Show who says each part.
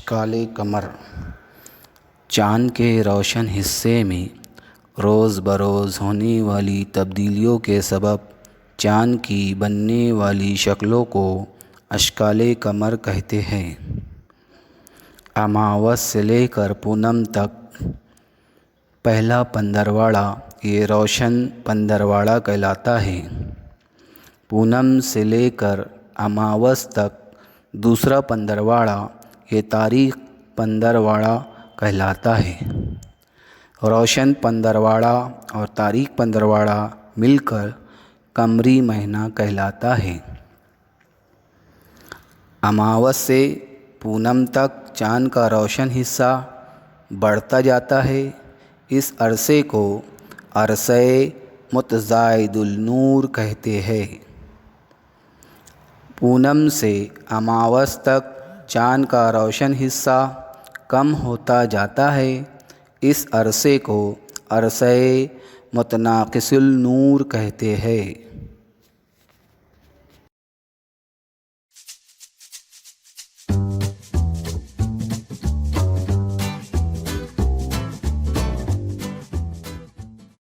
Speaker 1: اشکال قمر چاند کے روشن حصے میں روز بروز ہونے والی تبدیلیوں کے سبب چاند کی بننے والی شکلوں کو اشکال قمر کہتے ہیں۔ اماوس سے لے کر پونم تک پہلا پندرواڑہ یہ روشن پندرواڑہ کہلاتا ہے۔ پونم سے لے کر اماوس تک دوسرا پندرواڑہ یہ تاریک پندرواڑہ کہلاتا ہے۔ روشن پندرواڑہ اور تاریک پندرواڑہ مل کر قمری مہینہ کہلاتا ہے۔ اماوس سے پونم تک چاند کا روشن حصہ بڑھتا جاتا ہے۔ اس عرصے کو عرصہ متزاید النور کہتے ہیں۔ پونم سے اماوس تک چاند کا روشن حصہ کم ہوتا جاتا ہے۔ اس عرصے کو عرصہ متناقص النور کہتے ہیں۔